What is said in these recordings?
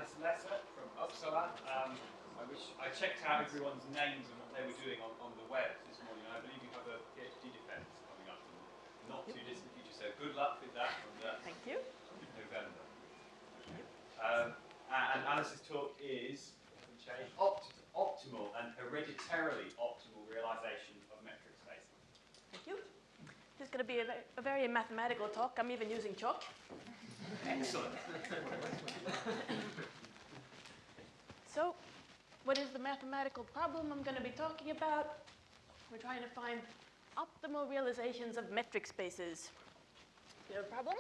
from Uppsala. I checked out everyone's names and what they were doing on the web this morning. I believe you have a PhD defense coming up in the not too distant future, so good luck with that from Thank you. November. And Alice's talk is optimal and hereditarily optimal realization of metric space. Thank you. This is going to be a very mathematical talk. I'm even using chalk. Excellent. So, what is the mathematical problem I'm going to be talking about? We're trying to find optimal realizations of metric spaces. You have a problem?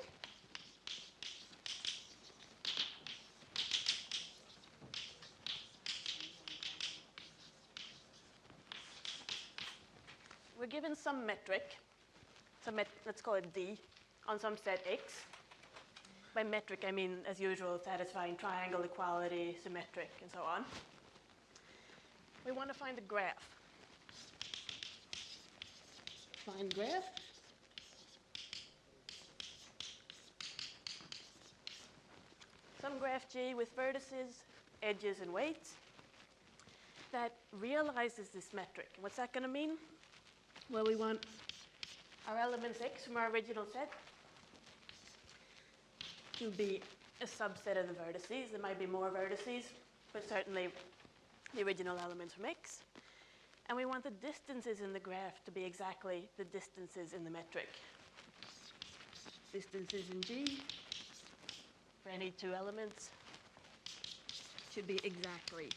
We're given some metric, let's call it D, on some set X. By metric, I mean, as usual, satisfying triangle equality, symmetric, and so on. We want to find a graph. Find graph. Some graph G with vertices, edges, and weights that realizes this metric. What's that going to mean? Well, we want our elements X from our original set to be a subset of the vertices. There might be more vertices, but certainly the original elements from X. And we want the distances in the graph to be exactly the distances in the metric. Distances in G for any two elements should be exactly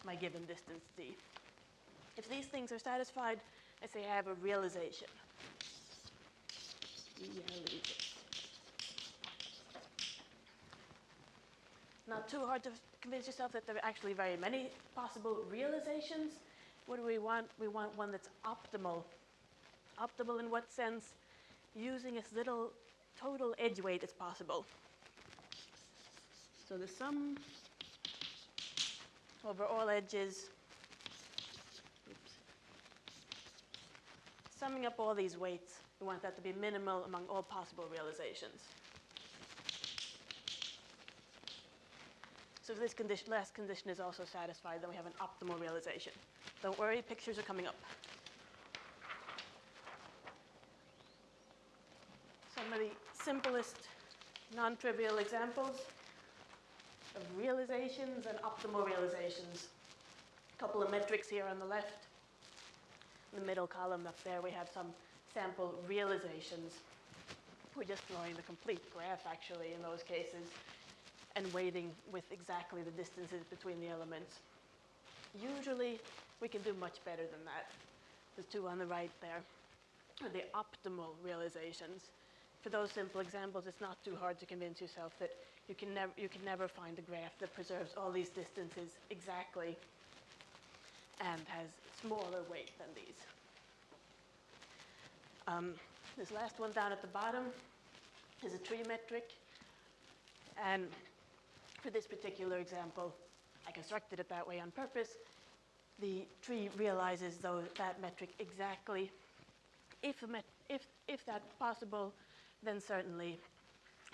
my given distance D. If these things are satisfied, I say I have a realization. Not too hard to convince yourself that there are actually very many possible realizations. What do we want? We want one that's optimal. Optimal in what sense? Using as little total edge weight as possible. So the sum over all edges, summing up all these weights, we want that to be minimal among all possible realizations. So if this last condition is also satisfied, then we have an optimal realization. Don't worry, pictures are coming up. Some of the simplest, non-trivial examples of realizations and optimal realizations. A couple of metrics here on the left. In the middle column up there, we have some sample realizations. We're just drawing the complete graph, actually, in those cases, and weighting with exactly the distances between the elements. Usually, we can do much better than that. The two on the right there are the optimal realizations. For those simple examples, it's not too hard to convince yourself that you can never find a graph that preserves all these distances exactly and has smaller weight than these. This last one down at the bottom is a tree metric. And for this particular example, I constructed it that way on purpose. The tree realizes that metric exactly. If that's possible, then certainly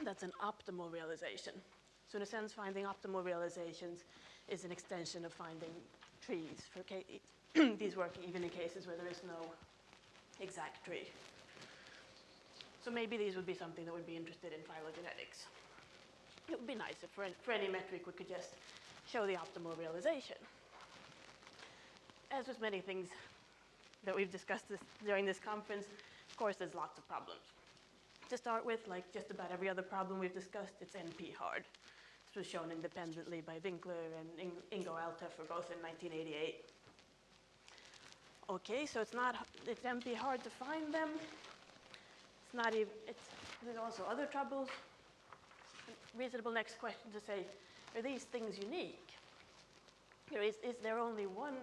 that's an optimal realization. So in a sense, finding optimal realizations is an extension of finding trees. For these work even in cases where there is no exact tree. So maybe these would be something that would be interested in phylogenetics. It would be nice if for any metric we could just show the optimal realization. As with many things that we've discussed during this conference, of course there's lots of problems. To start with, like just about every other problem we've discussed, it's NP hard. This was shown independently by Winkler and Ingo Altefer, both in 1988. Okay, so it's NP hard to find them. There's also other troubles. Reasonable next question to say, are these things unique? Is there only one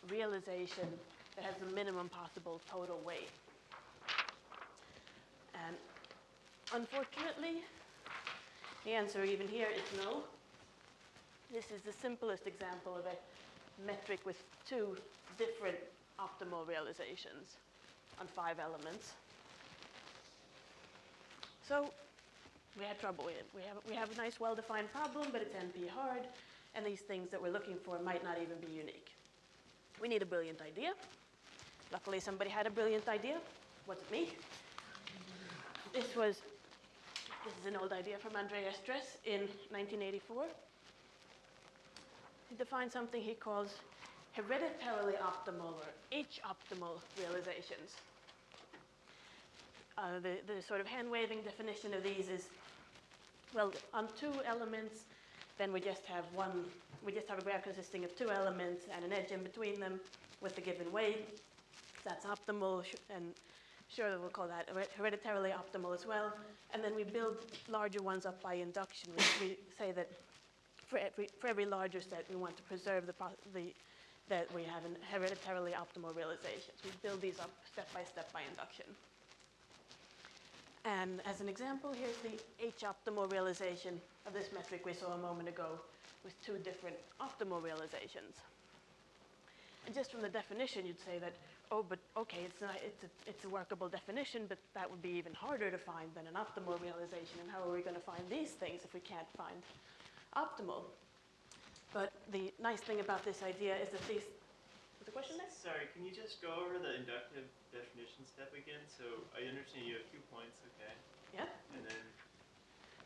realization that has the minimum possible total weight? And unfortunately, the answer even here is no. This is the simplest example of a metric with two different optimal realizations on 5 elements. So we had trouble with it. We have a nice, well-defined problem, but it's NP hard, and these things that we're looking for might not even be unique. We need a brilliant idea. Luckily, somebody had a brilliant idea. Was it me? This is an old idea from Andreas Stress in 1984. He defined something he calls hereditarily optimal or H-optimal realizations. The sort of hand-waving definition of these is, well, on two elements, then we just have a graph consisting of two elements and an edge in between them with the given weight. That's optimal, and sure we'll call that hereditarily optimal as well. And then we build larger ones up by induction. We say that for every larger set, we want to preserve that we have an hereditarily optimal realization. So we build these up step by induction. And as an example, here's the H-optimal realization of this metric we saw a moment ago with two different optimal realizations. And just from the definition, you'd say that, oh, but okay, it's a workable definition, but that would be even harder to find than an optimal realization. And how are we going to find these things if we can't find optimal? But the nice thing about this idea is that these... What's the question next? Sorry, can you just go over the inductive definition step again? So I understand you have 2 points, okay? Yeah. And then...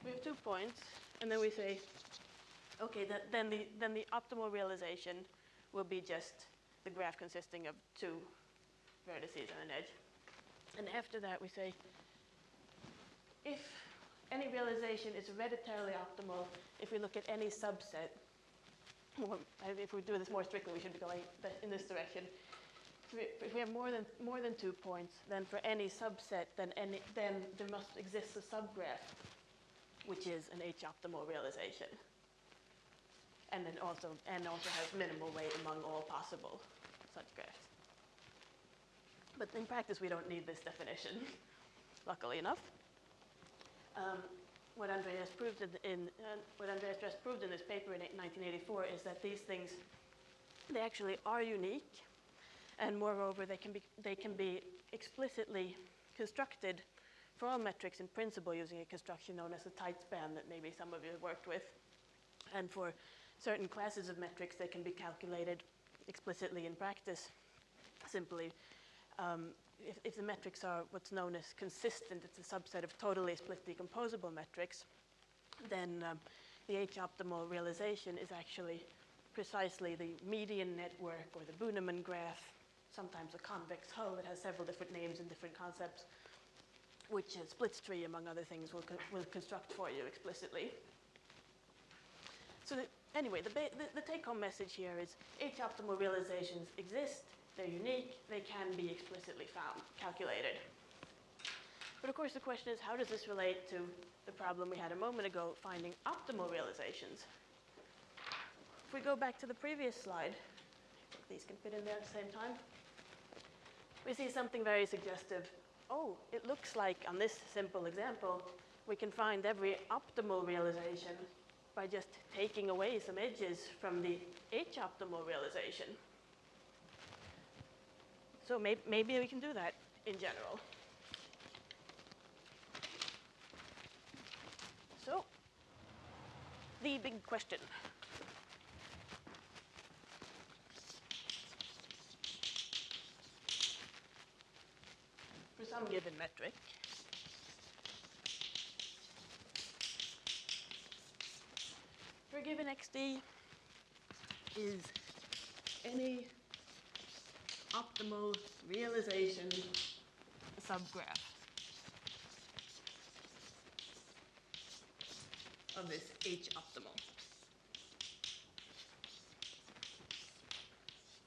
We have 2 points, and then we say, okay, then the optimal realization will be just the graph consisting of two vertices and an edge. And after that, we say, if any realization is hereditarily optimal, if we look at any subset, if we do this more strictly, we should be going in this direction. If we have more than 2 points, then for any subset, then there must exist a subgraph, which is an H-optimal realization, and then also has minimal weight among all possible such graphs. But in practice, we don't need this definition, luckily enough. What Andreas Stress proved in this paper in 1984 is that these things, they actually are unique, and moreover, they can be explicitly constructed for all metrics in principle using a construction known as a tight span that maybe some of you have worked with. And for certain classes of metrics, they can be calculated explicitly in practice. Simply, if the metrics are what's known as consistent, it's a subset of totally split decomposable metrics, then the H-optimal realization is actually precisely the median network or the Bunemann graph, sometimes a convex hull. It has several different names and different concepts, which a splits tree, among other things, will construct for you explicitly. So anyway, the take-home message here is H-optimal realizations exist. They're unique, they can be explicitly calculated. But of course the question is, how does this relate to the problem we had a moment ago, finding optimal realizations? If we go back to the previous slide, I think these can fit in there at the same time, we see something very suggestive. Oh, it looks like on this simple example, we can find every optimal realization by just taking away some edges from the H-optimal realization. So maybe we can do that in general. So, the big question. For some given metric, for a given XD is any optimal realization subgraph of this H-optimal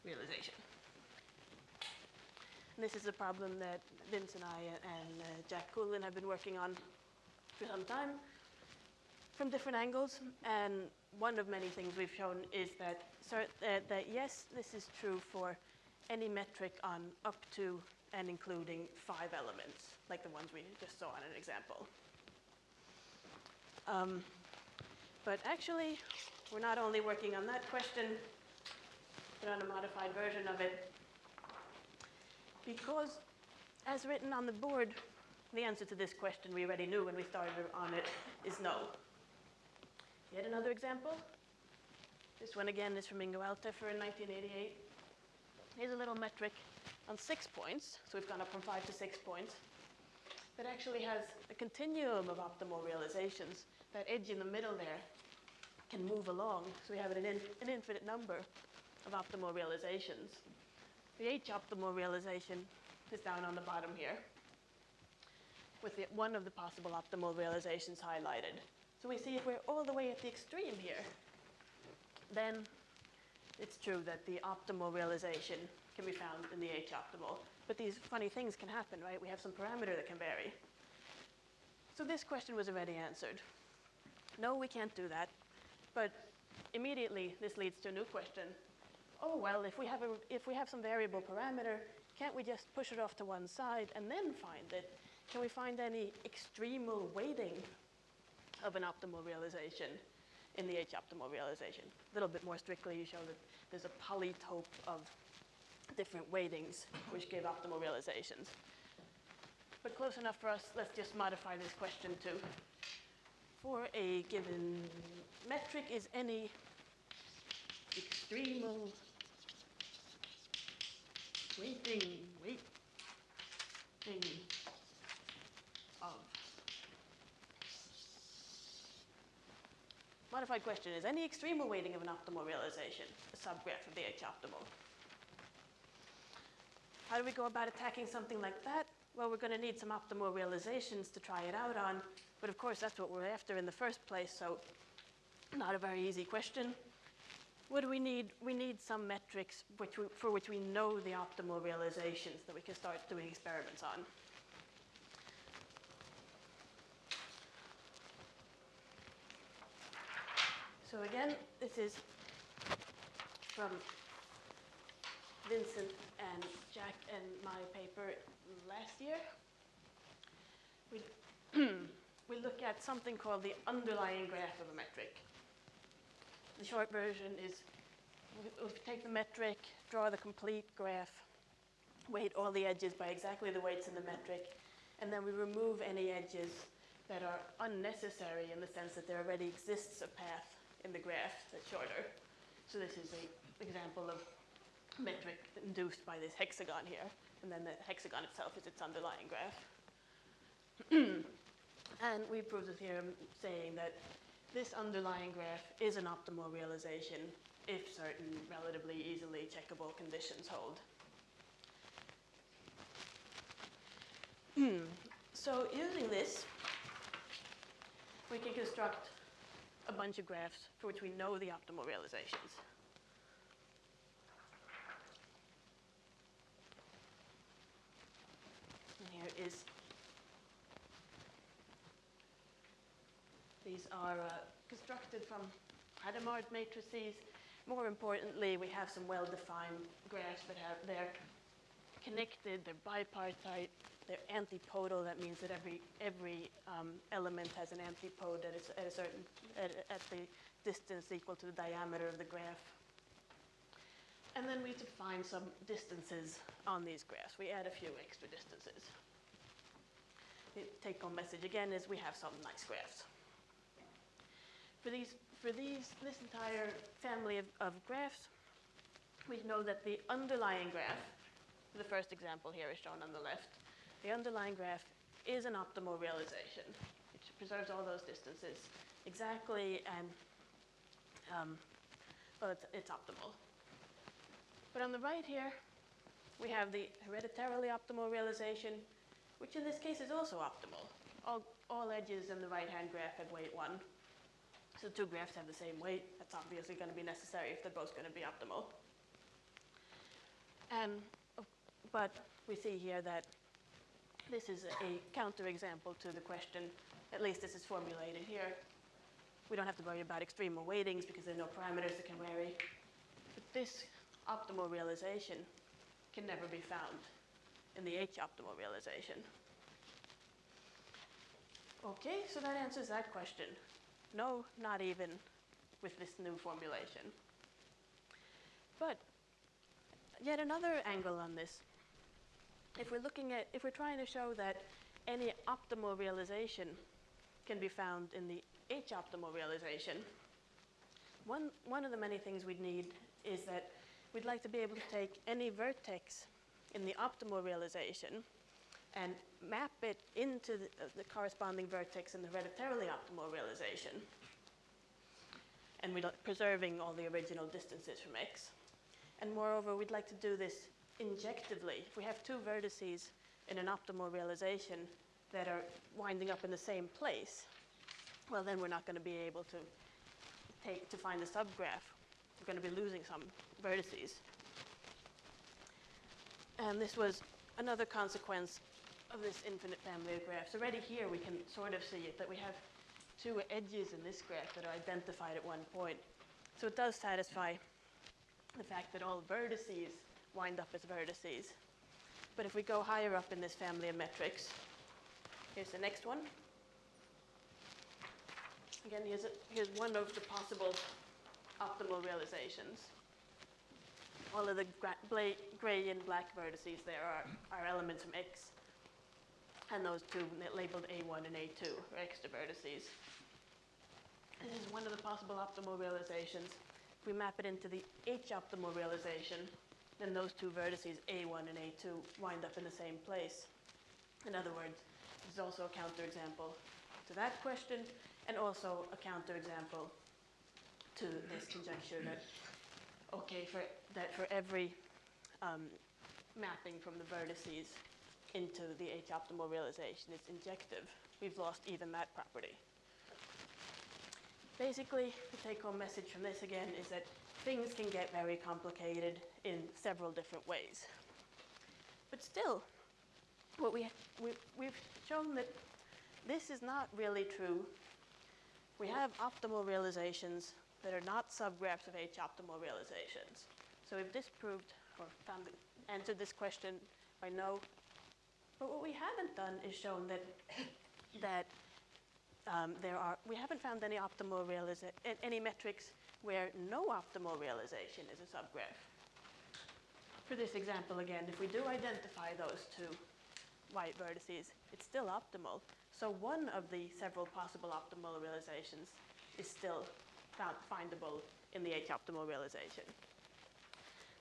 realization. And this is a problem that Vince and I and Jack Coolin have been working on for some time from different angles. And one of many things we've shown is that yes, this is true for any metric on up to and including 5 elements, like the ones we just saw in an example. But actually, we're not only working on that question, but on a modified version of it, because as written on the board, The answer to this question we already knew when we started on it is no. Yet another example. This one again is from Ingo Altefer in 1988. Here's a little metric on 6 points, so we've gone up from 5 to 6 points, that actually has a continuum of optimal realizations. That edge in the middle there can move along, so we have an infinite number of optimal realizations. The H optimal realization is down on the bottom here, with one of the possible optimal realizations highlighted. So we see if we're all the way at the extreme here, then it's true that the optimal realization can be found in the H optimal. But these funny things can happen, right? We have some parameter that can vary. So this question was already answered. No, we can't do that. But immediately this leads to a new question. Oh, well, if we have some variable parameter, can't we just push it off to one side and then find it? Can we find any extremal weighting of an optimal realization in the H optimal realization? A little bit more strictly, you show that there's a polytope of different weightings which give optimal realizations. But close enough for us, let's just modify this question to, for a given metric, is any extremal weighting of. Modified question is any extremal weighting of an optimal realization a subgraph of the H optimal? How do we go about attacking something like that? Well, we're going to need some optimal realizations to try it out on, but of course that's what we're after in the first place, so not a very easy question. What do we need? We need some metrics for which we know the optimal realizations that we can start doing experiments on. So again, this is from Vincent and Jack and my paper last year. We look at something called the underlying graph of a metric. The short version is we take the metric, draw the complete graph, weight all the edges by exactly the weights in the metric, and then we remove any edges that are unnecessary in the sense that there already exists a path in the graph that's shorter. So this is an example of metric induced by this hexagon here, and then the hexagon itself is its underlying graph. And we prove the theorem saying that this underlying graph is an optimal realization if certain relatively easily checkable conditions hold. So using this, we can construct a bunch of graphs for which we know the optimal realizations. And here is, these are constructed from Hadamard matrices. More importantly, we have some well-defined graphs that they're connected, they're bipartite, they're antipodal. That means that every element has an antipode at the distance equal to the diameter of the graph. And then we define some distances on these graphs. We add a few extra distances. The take-home message again is we have some nice graphs. For this entire family of graphs, we know that the underlying graph, the first example here is shown on the left, the underlying graph is an optimal realization. It preserves all those distances exactly, and well, it's optimal. But on the right here, we have the hereditarily optimal realization, which in this case is also optimal. All edges in the right-hand graph have weight 1. So two graphs have the same weight. That's obviously going to be necessary if they're both going to be optimal. But we see here that this is a counterexample to the question, at least this is formulated here. We don't have to worry about extremal weightings because there are no parameters that can vary. But this optimal realization can never be found in the H optimal realization. Okay, so that answers that question. No, not even with this new formulation. But yet another angle on this. If we're trying to show that any optimal realization can be found in the H-optimal realization. One of the many things we'd need is that we'd like to be able to take any vertex in the optimal realization and map it into the corresponding vertex in the hereditarily optimal realization. And we're preserving all the original distances from X. And moreover, we'd like to do this injectively. If we have two vertices in an optimal realization that are winding up in the same place, well, then we're not going to be able to find the subgraph. We're going to be losing some vertices. And this was another consequence of this infinite family of graphs. Already here we can sort of see it, that we have two edges in this graph that are identified at one point. So it does satisfy the fact that all vertices wind up as vertices. But if we go higher up in this family of metrics, here's the next one. Again, here's one of the possible optimal realizations. All of the gray and black vertices there are elements from X. And those two labeled A1 and A2 are extra vertices. This is one of the possible optimal realizations. If we map it into the H-optimal realization, then those two vertices, A1 and A2, wind up in the same place. In other words, this is also a counterexample to that question, and also a counterexample to this conjecture that, okay, for every mapping from the vertices into the H-optimal realization is injective, we've lost even that property. Basically, the take-home message from this again is that things can get very complicated in several different ways. But still, we've shown that this is not really true. We have optimal realizations that are not subgraphs of H-optimal realizations. So we've disproved or answered this question by no. But what we haven't done is shown that we haven't found any optimal any metrics where no optimal realization is a subgraph. For this example again, if we do identify those two white vertices, it's still optimal. So one of the several possible optimal realizations is still findable in the H-optimal realization.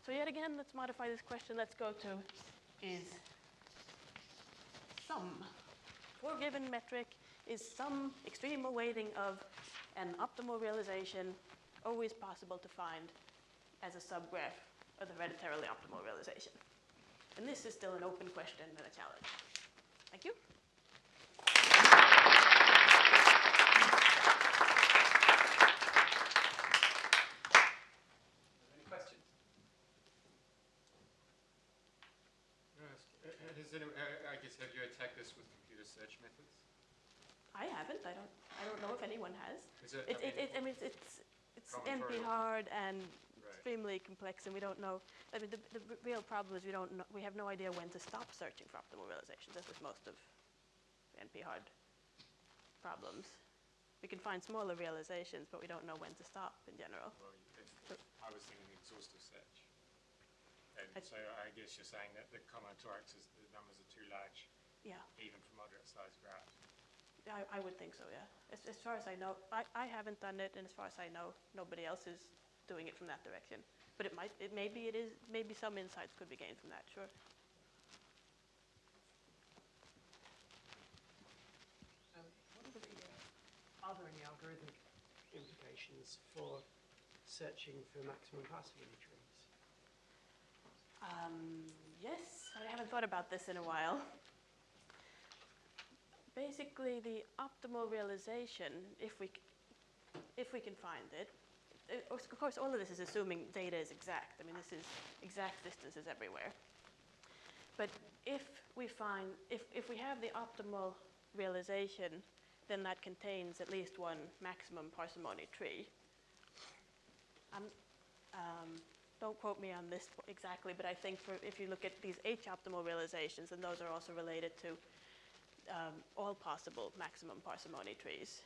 So yet again, let's modify this question. Let's go to is sum. For a given metric, is some extreme awaiting of an optimal realization always possible to find as a subgraph of the hereditarily optimal realization? And this is still an open question and a challenge. Thank you. Any questions? I guess, have you attacked this with computer search methods? I haven't. I don't know if anyone has. Is it, It's NP hard and extremely complex, and we don't know. I mean, the real problem is we have no idea when to stop searching for optimal realizations. That's with most of NP hard problems. We can find smaller realizations, but we don't know when to stop in general. Well, I was thinking exhaustive search. And so I guess you're saying that the combinatorics is the numbers are too large, Yeah, even for moderate sized graphs. I would think so, yeah. As far as I know, I haven't done it, and as far as I know, nobody else is doing it from that direction. But maybe some insights could be gained from that, sure. Are there any algorithmic implications for searching for maximum parsimony trees? Yes, I haven't thought about this in a while. Basically, the optimal realization, if we can find it, of course, all of this is assuming data is exact. I mean, this is exact distances everywhere. But if we have the optimal realization, then that contains at least one maximum parsimony tree. Don't quote me on this exactly, but I think if you look at these H-optimal realizations, then those are also related to all possible maximum parsimony trees.